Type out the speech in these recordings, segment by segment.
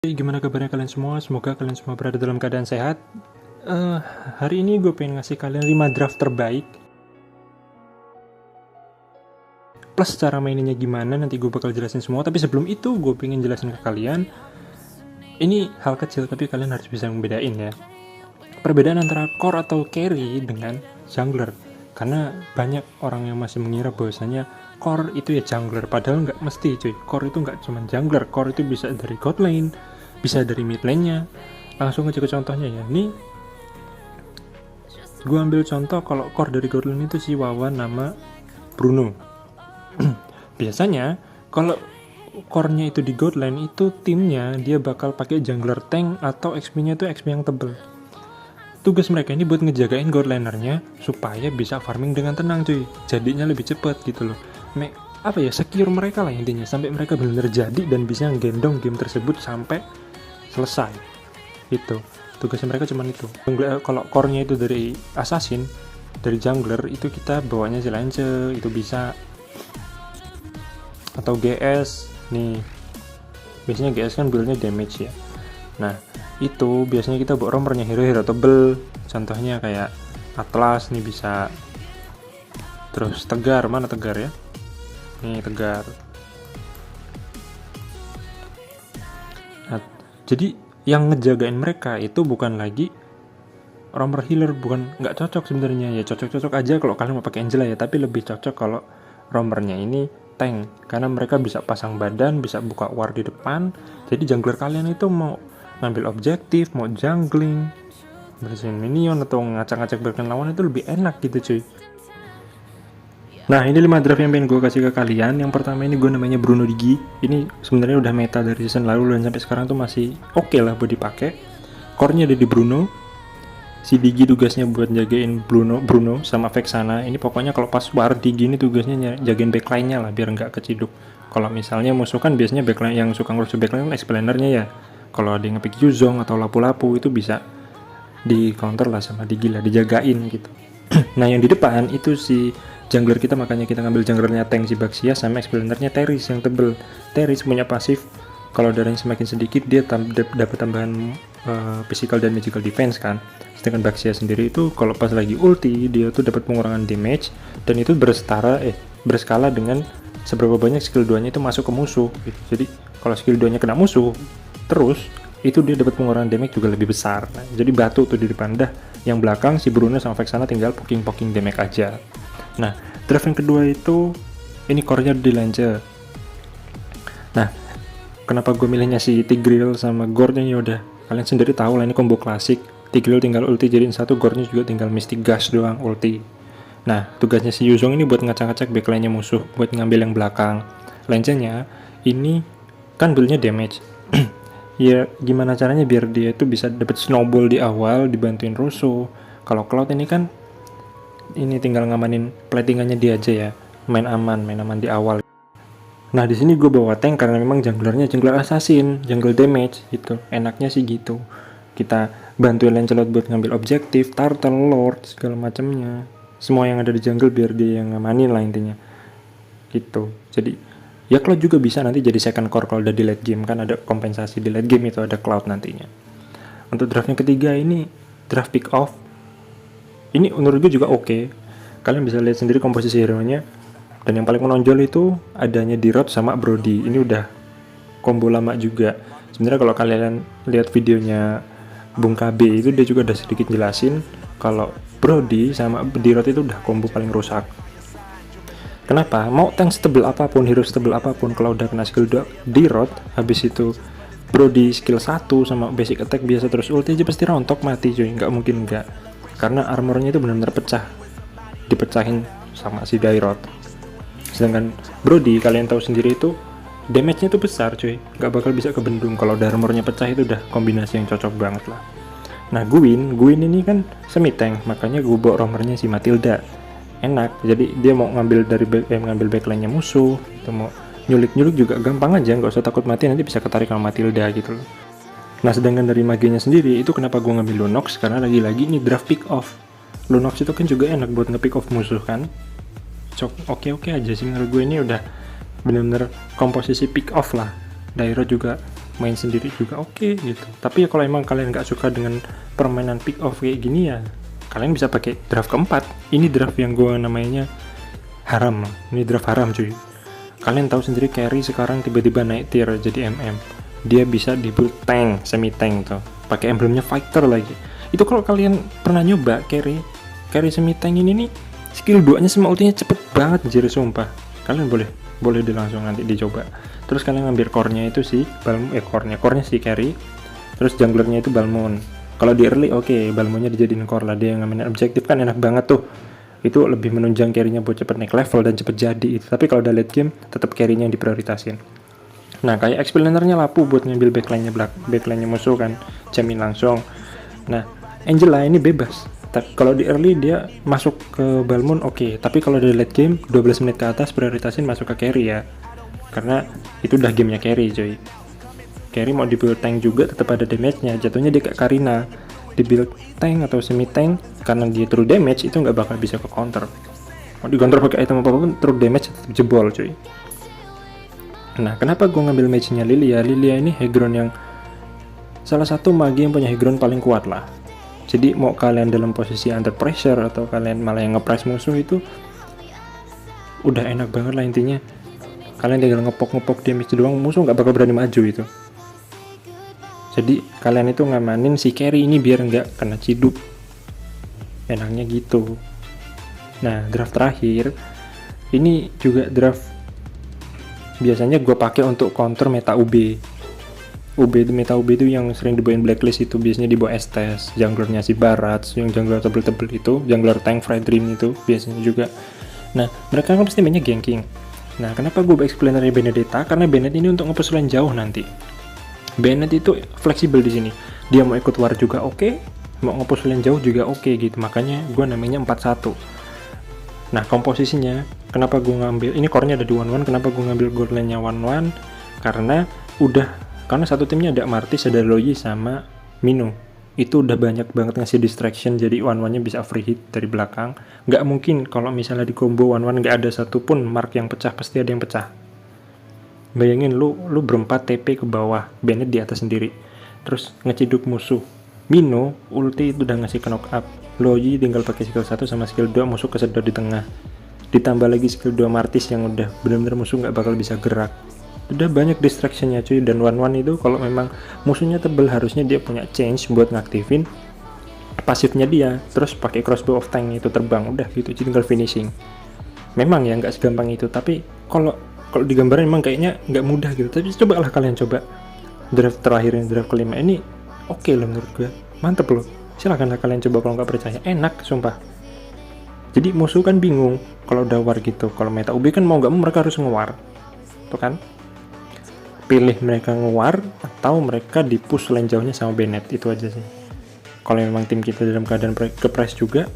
Gimana kabarnya kalian semua? Semoga kalian semua berada dalam keadaan sehat. Hari ini gue pengen ngasih kalian 5 draft terbaik. Plus cara mainnya gimana, nanti gue bakal jelasin semua. Tapi sebelum itu gue pengen jelasin ke kalian. Ini hal kecil tapi kalian harus bisa membedain ya. Perbedaan antara core atau carry dengan jungler. Karena banyak orang yang masih mengira bahwasanya core itu ya jungler, padahal nggak mesti cuy. Core itu nggak cuma jungler, core itu bisa dari god lane, bisa dari mid lane-nya. Langsung aja ke contohnya ya. Nih gue ambil contoh kalau core dari god lane itu si Wawan nama Bruno. Biasanya kalau core-nya itu di god lane itu timnya dia bakal pakai jungler tank atau XP-nya itu XP yang tebel. Tugas mereka ini buat ngejagain god laner-nya supaya bisa farming dengan tenang cuy. Jadinya lebih cepet gitu loh. Secure mereka lah intinya sampai mereka benar-benar jadi dan bisa ngegendong game tersebut sampai selesai. Itu tugasnya mereka cuma itu. Kalau core-nya itu dari assassin, dari jungler itu kita bawanya si Lance itu bisa, atau GS nih. Biasanya GS kan build-nya damage ya. Nah, itu biasanya kita bawa romernya hero-hero tebel. Contohnya kayak Atlas nih bisa. Terus Tegar, mana Tegar ya? Nih Tegar. Nah, jadi yang ngejagain mereka itu bukan lagi romer healer, bukan, nggak cocok sebenarnya ya. Cocok-cocok aja kalau kalian mau pakai Angela ya, tapi lebih cocok kalau romernya ini tank, karena mereka bisa pasang badan, bisa buka ward di depan. Jadi jungler kalian itu mau ngambil objektif, mau jungling, bersihin minion atau ngacak-ngacak berken lawan itu lebih enak gitu cuy. Nah, ini 5 draft yang pengen gue kasih ke kalian. Yang pertama ini gue namanya Bruno Digi. Ini sebenarnya udah meta dari season lalu dan sampai sekarang tuh masih oke lah buat dipakai. Core-nya ada di Bruno. Si Digi tugasnya buat jagain Bruno sama Vexana. Ini pokoknya kalau pas war Digi ini tugasnya jagain backline-nya lah biar nggak keciduk. Kalau misalnya musuh kan biasanya backline yang suka ngurus backline kan explainernya ya. Kalau ada yang ngepick Yuzong atau lapu-lapu itu bisa di counter lah sama Digi lah, dijagain gitu. Nah, yang di depan itu si jungler kita, makanya kita ngambil junglernya tank si Baxia sama explainernya Teris yang tebel. Teris punya pasif, kalau darahnya semakin sedikit dia dapat tambahan physical dan magical defense kan. Sedangkan Baxia sendiri itu kalau pas lagi ulti dia tuh dapat pengurangan damage dan itu berskala dengan seberapa banyak skill 2-nya itu masuk ke musuh gitu. Jadi kalau skill 2-nya kena musuh terus itu dia dapat pengurangan damage juga lebih besar. Nah, jadi batu tuh di depan dah. Yang belakang si Bruno sama Vexana tinggal poking damage aja. Nah, draft yang kedua itu ini core-nya di Lance. Nah, kenapa gue milihnya si Tigreal sama Gore-nya ya udah kalian sendiri tahu lah, ini combo klasik. Tigreal tinggal ulti jadiin satu, Gore-nya juga tinggal Mystic Gas doang ulti. Nah, tugasnya si Yuzong ini buat ngacak-ngacak backline-nya musuh, buat ngambil yang belakang. Lance-nya ini kan build-nya damage. Ya gimana caranya biar dia itu bisa dapat snowball di awal dibantuin Russo. Kalau Cloud ini kan ini tinggal ngamanin platingannya dia aja ya, main aman di awal. Nah, di sini gue bawa tank karena memang junglernya jungler assassin, jungle damage gitu. Enaknya sih gitu. Kita bantuin Lancelot buat ngambil objektif, Turtle Lord segala macamnya. Semua yang ada di jungle biar dia yang ngamanin lah intinya. Gitu. Jadi ya Cloud juga bisa nanti jadi second core kalau udah di late game, kan ada kompensasi di late game itu ada Cloud nantinya. Untuk draft yang ketiga ini draft pick off. Ini menurut gue juga oke. Kalian bisa lihat sendiri komposisi hero-nya. Dan yang paling menonjol itu adanya D-Rod sama Brody. Ini udah combo lama juga. Sebenarnya kalau kalian lihat videonya Bung KB itu dia juga udah sedikit jelasin kalau Brody sama D-Rod itu udah combo paling rusak. Kenapa? Mau tank setebel apapun, hero setebel apapun, kalau udah kena skill D-Rod, habis itu Brody skill 1 sama basic attack biasa terus ulti aja pasti rontok mati cuy, nggak mungkin nggak. Karena armornya itu benar-benar pecah, dipecahin sama si D-Rod. Sedangkan Brody kalian tahu sendiri itu damage-nya tuh besar cuy, nggak bakal bisa kebendung. Kalau udah armornya pecah itu udah kombinasi yang cocok banget lah. Nah, Gwyn ini kan semi tank, makanya gue bawa romernya si Matilda. Enak, jadi dia mau ngambil ngambil backline-nya musuh, itu mau nyulik juga gampang aja, nggak usah takut mati, nanti bisa ketarik sama Matilda gitu loh. Nah, sedangkan dari maginya sendiri itu kenapa gue ngambil Lunox, karena lagi-lagi ini draft pick off. Lunox itu kan juga enak buat nge-pick off musuh kan. Oke aja sih menurut gue, ini udah bener-bener komposisi pick off lah. Dairo juga main sendiri juga oke gitu. Tapi ya kalau emang kalian nggak suka dengan permainan pick off kayak gini ya kalian bisa pakai draft keempat. Ini draft yang gue namanya haram. Ini draft haram cuy. Kalian tahu sendiri carry sekarang tiba-tiba naik tier jadi MM. Dia bisa di build tank, semi tank tuh. Pakai emblemnya fighter lagi. Itu kalau kalian pernah nyoba carry semi tank ini nih, skill 2-nya sama ultinya cepet banget jadi sumpah. Kalian boleh langsung nanti dicoba. Terus kalian ngambil core-nya itu sih, core-nya si carry. Terus junglernya itu Balmond. Kalau di early oke, Balmonnya dijadiin core lah, dia yang ngamenin objektif kan enak banget tuh. Itu lebih menunjang carry-nya buat cepet naik level dan cepet jadi itu. Tapi kalau udah late game, tetap carry-nya yang diprioritasin. Nah, kayak explainer-nya lapu buat ngambil backline-nya musuh kan, jamin langsung. Nah, Angela ini bebas. Kalau di early dia masuk ke Balmond oke, tapi kalau di late game 12 menit ke atas prioritasin masuk ke carry ya. Karena itu udah gamenya carry coy. Carry mau di build tank juga tetap ada damage-nya. Jatuhnya dia kayak Karina, di build tank atau semi tank karena dia true damage itu nggak bakal bisa ke counter. Mau di counter pakai item apapun true damage tetap jebol cuy. Nah, kenapa gue ngambil mage-nya Lilia? Lilia ini high ground yang salah satu mage yang punya high ground paling kuat lah. Jadi mau kalian dalam posisi under pressure atau kalian malah yang nge-press musuh itu udah enak banget lah intinya. Kalian tinggal ngepok damage doang, musuh nggak bakal berani maju itu. Jadi kalian itu ngamanin si carry ini biar nggak kena ciduk. Enaknya gitu. Nah, draft terakhir ini juga draft biasanya gue pakai untuk counter meta UB. Meta UB itu yang sering dibawain blacklist itu biasanya dibawa Estes, junglernya si Barat, yang jungler tebel-tebel itu, jungler tank Fredrin itu biasanya juga. Nah, mereka kan pasti banyak ganking. Nah, kenapa gue explainernya Benedetta? Karena Bennett ini untuk nge-push lane jauh nanti. Bennett itu fleksibel di sini. Dia mau ikut war juga oke, mau nge-push lane jauh juga oke gitu. Makanya gue namanya 4-1. Nah, komposisinya kenapa gue ngambil ini core-nya ada di 1-1, kenapa gue ngambil gold lane-nya 1-1? Karena satu timnya ada Martis, ada Loyi sama Mino. Itu udah banyak banget ngasih distraction, jadi 1-1-nya bisa free hit dari belakang. Nggak mungkin kalau misalnya di combo 1-1 nggak ada satupun mark yang pecah, pasti ada yang pecah. Bayangin lu berempat TP ke bawah, Bennett di atas sendiri, terus ngeciduk musuh. Mino ulti itu udah ngasih ke knock up, Loyi tinggal pakai skill 1 sama skill 2 musuh kesedot di tengah, ditambah lagi skill 2 Martis yang udah bener-bener musuh nggak bakal bisa gerak. Udah banyak distractionnya cuy. Dan 1-1 itu kalau memang musuhnya tebel harusnya dia punya change buat ngaktifin pasifnya dia, terus pakai crossbow of tank itu terbang, udah gitu tinggal finishing. Memang ya nggak segampang itu, tapi kalau digambarin emang kayaknya nggak mudah gitu. Tapi cobalah kalian coba draft terakhir ini, draft kelima ini oke loh menurut gue, mantep loh. Silahkanlah kalian coba kalau nggak percaya, enak sumpah. Jadi musuh kan bingung kalau udah war gitu. Kalau meta UB kan mau nggak mau mereka harus ngewar tuh kan, pilih mereka ngewar atau mereka di push lane jauhnya sama Bennett. Itu aja sih. Kalau memang tim kita dalam keadaan ke-press juga,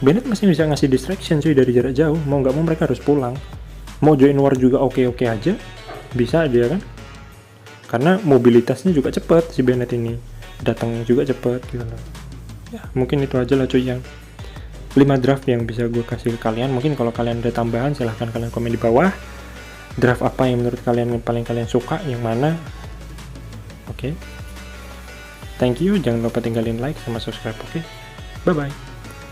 Bennett masih bisa ngasih distraction cuy dari jarak jauh. Mau nggak mau mereka harus pulang. Mau join war juga oke aja, bisa aja kan, karena mobilitasnya juga cepat si Bennett ini, datangnya juga cepat gitu loh. Ya mungkin itu aja lah cuy yang 5 draft yang bisa gue kasih ke kalian. Mungkin kalau kalian ada tambahan silahkan kalian komen di bawah. Draft apa yang menurut kalian yang paling kalian suka, yang mana? Oke. Thank you, jangan lupa tinggalin like sama subscribe, oke? Bye bye.